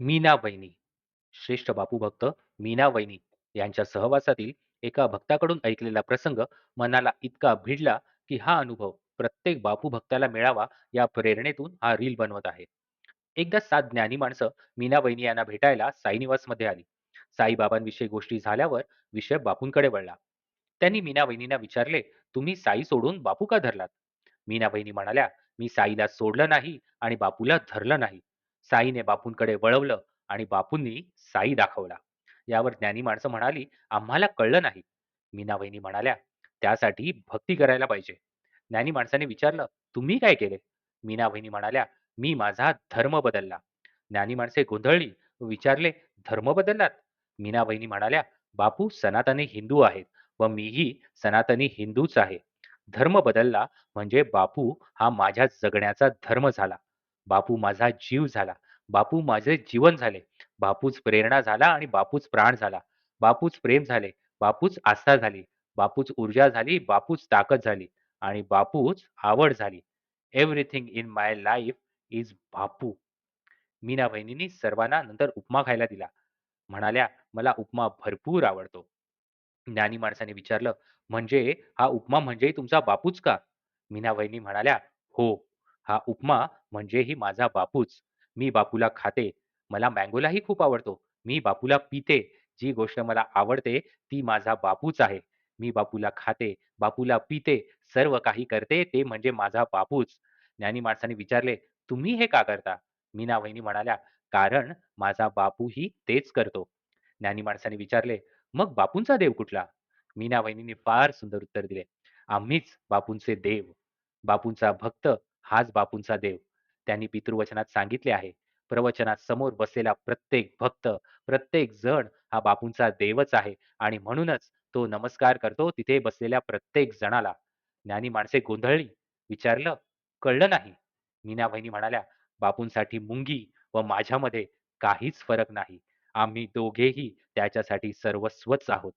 मीना वहिनी, श्रेष्ठ बापूभक्त मीना वहिनी यांच्या सहवासातील एका भक्ताकडून ऐकलेला प्रसंग मनाला इतका भिडला की हा अनुभव प्रत्येक बापू भक्ताला मिळावा या प्रेरणेतून हा रील बनवत आहे. एकदा 7 ज्ञानी माणसं मीना वहिनी यांना भेटायला साईनिवासमध्ये आली. साईबाबांविषयी गोष्टी झाल्यावर विषय बापूंकडे वळला. त्यांनी मीना वहिनींना विचारले, तुम्ही साई सोडून बापू का धरलात? मीना वहिनी म्हणाल्या, मी साईला सोडलं नाही आणि बापूला धरलं नाही. साईने बापूंकडे वळवलं आणि बापूंनी साई दाखवला. यावर ज्ञानी माणसं म्हणाली, आम्हाला कळलं नाही. मीना वहिनी म्हणाल्या, त्यासाठी भक्ती करायला पाहिजे. ज्ञानी माणसाने विचारलं, तुम्ही काय केले? मीना वहिनी म्हणाल्या, मी माझा धर्म बदलला. ज्ञानी माणसे गोंधळली व विचारले, धर्म बदललात? मीना वहिनी म्हणाल्या, बापू सनातनी हिंदू आहेत व मीही सनातनी हिंदूच आहे. धर्म बदलला म्हणजे बापू हा माझ्या जगण्याचा धर्म झाला. बापू माझा जीव झाला. बापू माझे जीवन झाले. बापूच प्रेरणा झाला आणि बापूच प्राण झाला. बापूच प्रेम झाले. बापूच आस्था झाली. बापूच ऊर्जा झाली. बापूच ताकद झाली आणि बापूच आवड झाली. Everything in my life is Bapu. Meena वहिनींनी सर्वांना नंतर उपमा खायला दिला. म्हणाल्या, मला उपमा भरपूर आवडतो. ज्ञानी माणसाने विचारलं, म्हणजे हा उपमा म्हणजेही तुमचा बापूच का? मीना वहिनी म्हणाल्या, हो, हा उपमा म्हणजेही माझा बापूच. मी बापूला खाते. मला मँगोलाही खूप आवडतो. मी बापूला पिते. जी गोष्ट मला आवडते ती माझा बापूच आहे. मी बापूला खाते, बापूला पिते, सर्व काही करते ते म्हणजे माझा बापूच. ज्ञानी माणसाने विचारले, तुम्ही हे का करता? मीना वहिनी म्हणाल्या, कारण माझा बापूही तेच करतो. ज्ञानी माणसाने विचारले, मग बापूंचा देव कुठला? मीना वहिनींनी फार सुंदर उत्तर दिले. आम्हीच बापूंचे देव. बापूंचा भक्त हाच बापूंचा देव. त्यांनी पितृवचनात सांगितले आहे. प्रवचनात समोर बसलेला प्रत्येक भक्त, प्रत्येक जण हा बापूंचा देवच आहे आणि म्हणूनच तो नमस्कार करतो तिथे बसलेल्या प्रत्येक जणाला. ज्ञानी माणसे गोंधळली. विचारलं, कळलं नाही. मीना वहिनी म्हणाल्या, बापूंसाठी मुंगी व माझ्यामध्ये काहीच फरक नाही. आम्ही दोघेही त्याच्यासाठी सर्वस्वच आहोत.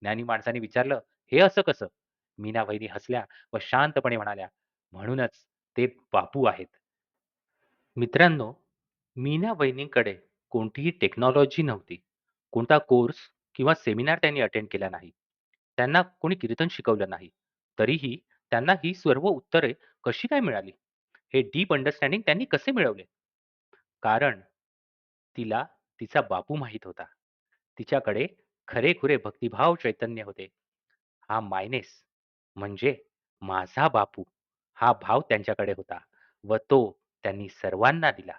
ज्ञानी माणसाने विचारलं, "हे असं कसं?" मीना वहिनी हसल्या व शांतपणे म्हणाल्या, "म्हणूनच ते बापू आहेत." मित्रांनो, मीना वहिनींकडे कोणतीही टेक्नॉलॉजी नव्हती. कोणता कोर्स किंवा सेमिनार त्यांनी अटेंड केला नाही. त्यांना कोणी कीर्तन शिकवलं नाही. तरीही त्यांना ही सर्व उत्तरे कशी काय मिळाली? हे डीप अंडरस्टँडिंग त्यांनी कसे मिळवले? कारण तिला तिचा बापू माहीत होता. तिच्याकडे खरेखुरे भक्तिभाव चैतन्य होते. हा मायनेस म्हणजे माझा बापू हा भाव त्यांच्याकडे होता व तो त्यांनी सर्वांना दिला.